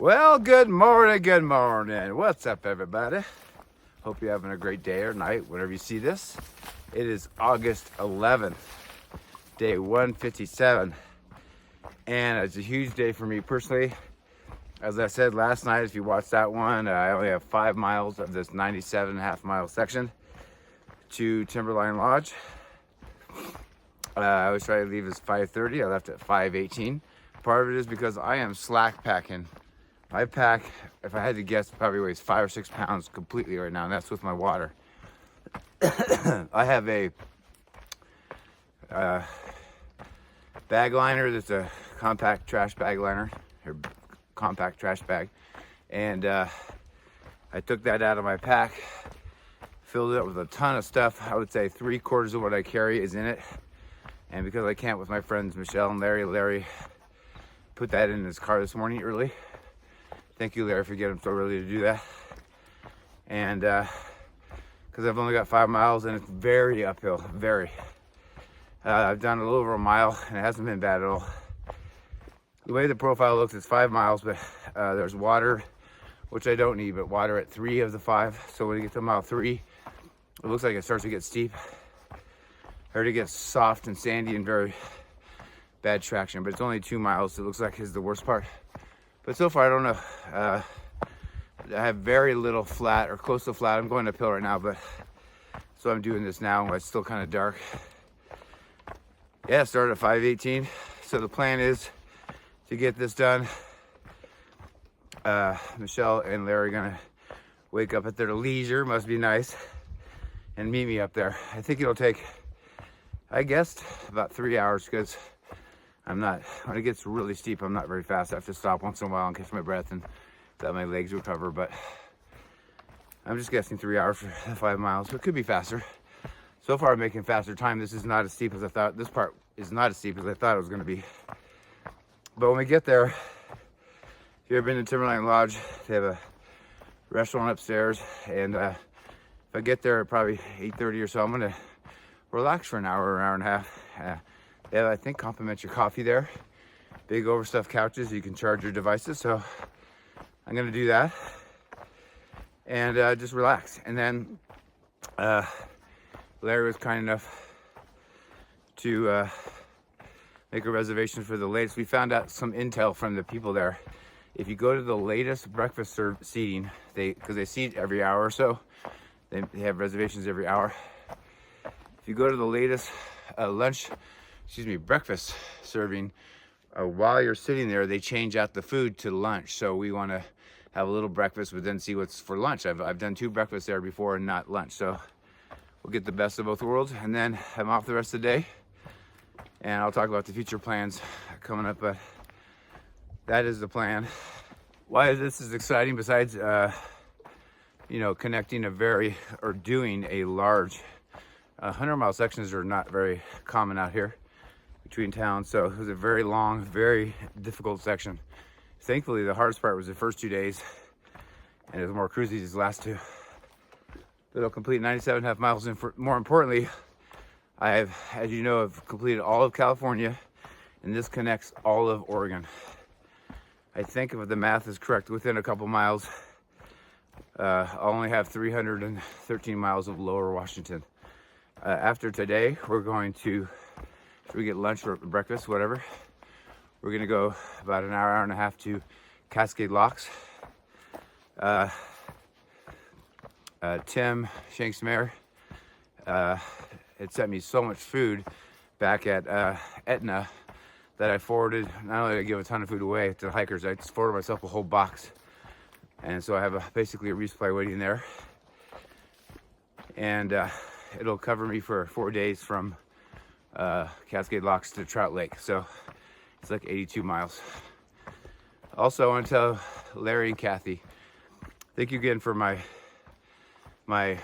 Well, good morning, good morning. What's up, everybody? Hope you're having a great day or night, whenever you see this. It is August 11th, day 157. And it's a huge day for me personally. As I said last night, if you watched that one, I only have 5 miles of this 97.5 mile section to Timberline Lodge. I was trying to leave at 5:30. I left at 5:18. Part of it is because I am slack packing. My pack, if I had to guess, probably weighs 5 or 6 pounds completely right now, and that's with my water. I have a bag liner that's a compact trash bag liner, or compact trash bag, and I took that out of my pack, filled it up with a ton of stuff. I would say 3/4 of what I carry is in it, and because I can't with my friends Michelle and Larry put that in his car this morning early. Thank you, Larry, for getting so early to do that. And because I've only got 5 miles and it's very uphill, very. I've done a little over a mile and it hasn't been bad at all. The way the profile looks, it's 5 miles, but there's water, which I don't need, but water at 3 of the 5. So when you get to mile 3, it looks like it starts to get steep. I heard it gets soft and sandy and very bad traction, but it's only 2 miles. So it looks like it's the worst part. But so far, I don't know. I have very little flat or close to flat. I'm going uphill right now, but so I'm doing this now when it's still kind of dark. Yeah, it started at 5:18. So the plan is to get this done. Michelle and Larry are gonna wake up at their leisure, must be nice, and meet me up there. I think it'll take, I guessed, about 3 hours because when it gets really steep, I'm not very fast. I have to stop once in a while and catch my breath and let my legs recover, but I'm just guessing 3 hours for 5 miles, but it could be faster. So far, I'm making faster time. This is not as steep as I thought. This part is not as steep as I thought it was gonna be. But when we get there, if you've ever been to Timberline Lodge, they have a restaurant upstairs, and if I get there at probably 8:30 or so, I'm gonna relax for an hour or hour and a half. They have, I think, complimentary coffee there. Big overstuffed couches, you can charge your devices. So I'm gonna do that and just relax. And then Larry was kind enough to make a reservation for the latest. We found out some intel from the people there. If you go to the latest breakfast seating, because they seat every hour or so, they have reservations every hour. If you go to the latest breakfast serving, while you're sitting there, they change out the food to lunch. So we want to have a little breakfast, but then see what's for lunch. I've done 2 breakfasts there before and not lunch. So we'll get the best of both worlds. And then I'm off the rest of the day. And I'll talk about the future plans coming up, but that is the plan. Why this is exciting besides, connecting doing a large 100-mile sections are not very common out here between towns, so it was a very long, very difficult section. Thankfully, the hardest part was the first 2 days, and it was more cruisy these last 2. But I'll complete 97.5 miles, and more importantly, I have, as you know, I've completed all of California, and this connects all of Oregon. I think if the math is correct, within a couple miles, I'll only have 313 miles of lower Washington. After today, we're going to, should we get lunch or breakfast, whatever. We're gonna go about an hour and a half to Cascade Locks. Tim Shanksmare had sent me so much food back at Etna that I forwarded. Not only did I give a ton of food away to the hikers, I just forwarded myself a whole box. And so I have basically a resupply waiting there. And it'll cover me for 4 days from Cascade Locks to Trout Lake. So it's like 82 miles. Also, I want to tell Larry and Kathy, thank you again for my not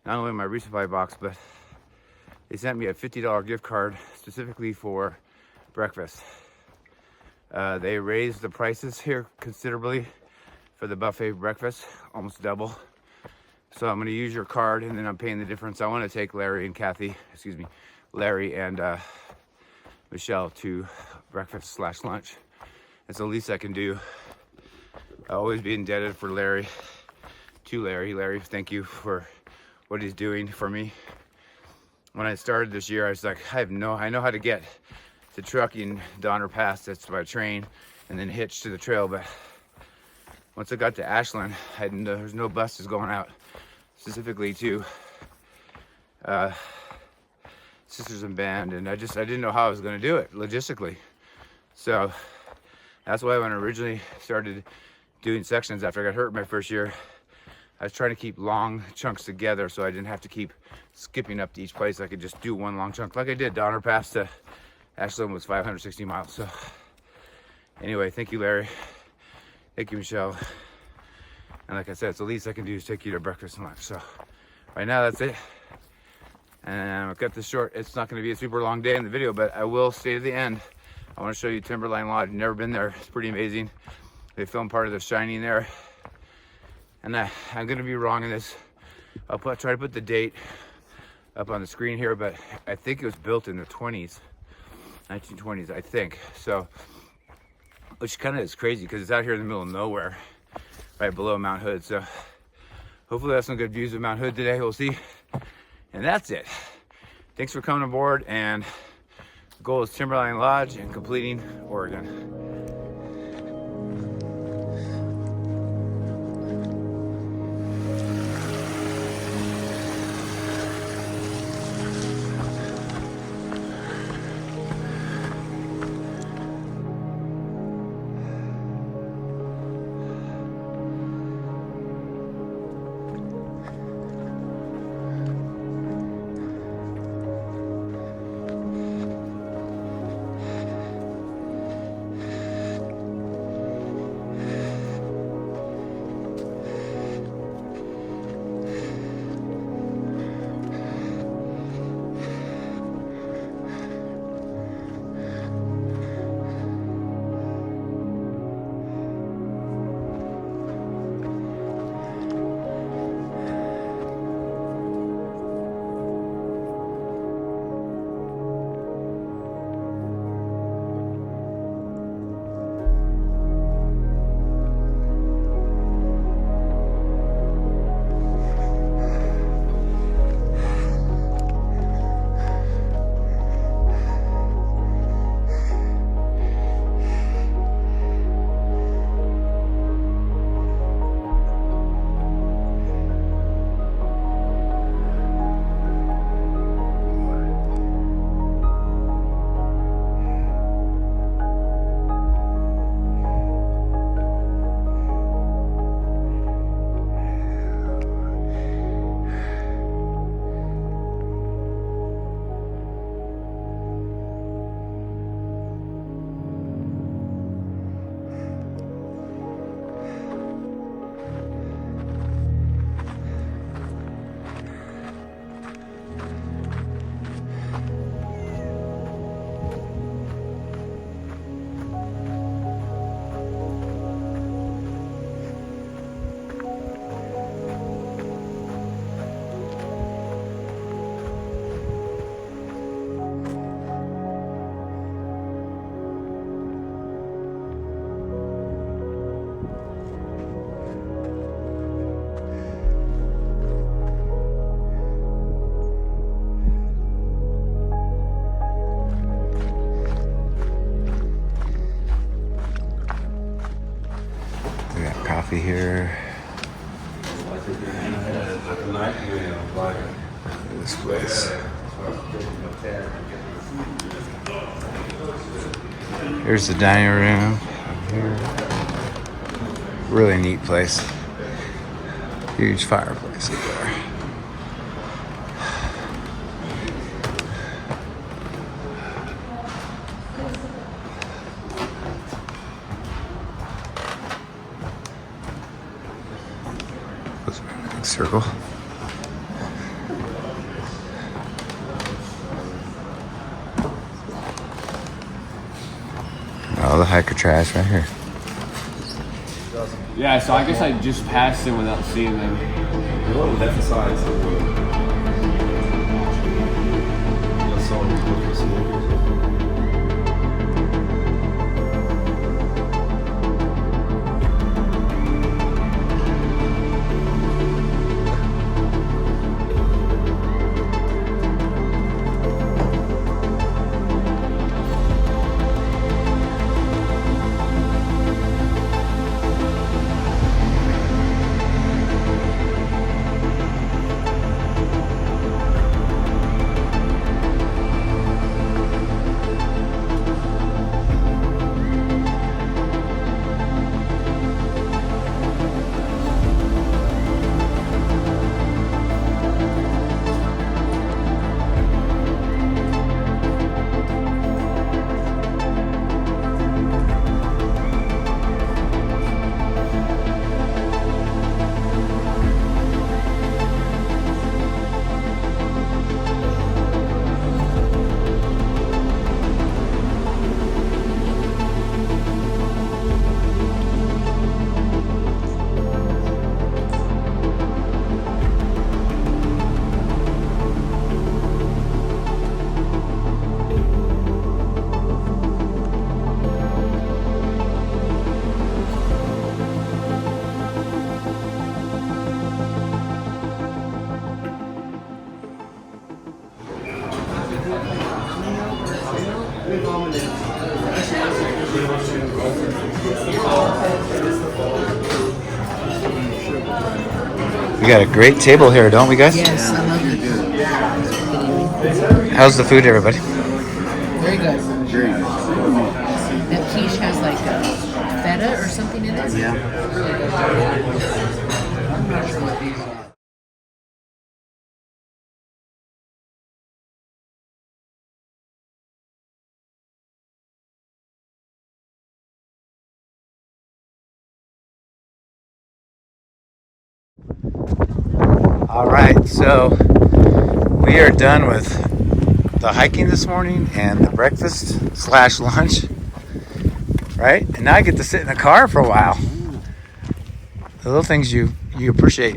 only my resupply box, but they sent me a $50 gift card specifically for breakfast. They raised the prices here considerably for the buffet breakfast, almost double. So I'm going to use your card, and then I'm paying the difference. I want to take Larry and Michelle to breakfast / lunch. It's the least I can do I'll always be indebted to Larry. Thank you for what he's doing for me. When I started this year, I was like, I know how to get to trucking Donner Pass. That's by train and then hitch to the trail. But once I got to Ashland, there's no buses going out specifically to Sisters and Band, and I didn't know how I was going to do it logistically. So that's why when I originally started doing sections after I got hurt my first year, I was trying to keep long chunks together so I didn't have to keep skipping up to each place. I could just do one long chunk like I did. Donner Pass to Ashland was 560 miles. So anyway, thank you, Larry. Thank you, Michelle. And like I said, it's the least I can do is take you to breakfast and lunch. So right now, that's it. And I'll cut this short. It's not going to be a super long day in the video, but I will stay to the end. I want to show you Timberline Lodge. Never been there. It's pretty amazing. They filmed part of The Shining there. And I'm going to be wrong in this. I'll try to put the date up on the screen here, but I think it was built in the 1920s, I think. So, which kind of is crazy because it's out here in the middle of nowhere, right below Mount Hood. So hopefully that's some good views of Mount Hood today. We'll see. And that's it. Thanks for coming aboard. And the goal is Timberline Lodge and completing Oregon. Coffee here. This place. Here's the dining room. Really neat place. Huge fireplace up there. Circle. Oh, the hiker trash right here. Yeah, so I guess I just passed them without seeing them. Oh, that's the size of the... We got a great table here, don't we, guys? Yes, I love it. How's the food, everybody? Very good. That quiche has like feta or something in it. Yeah. All right, so we are done with the hiking this morning and the breakfast / lunch, right? And now I get to sit in the car for a while. The little things you appreciate.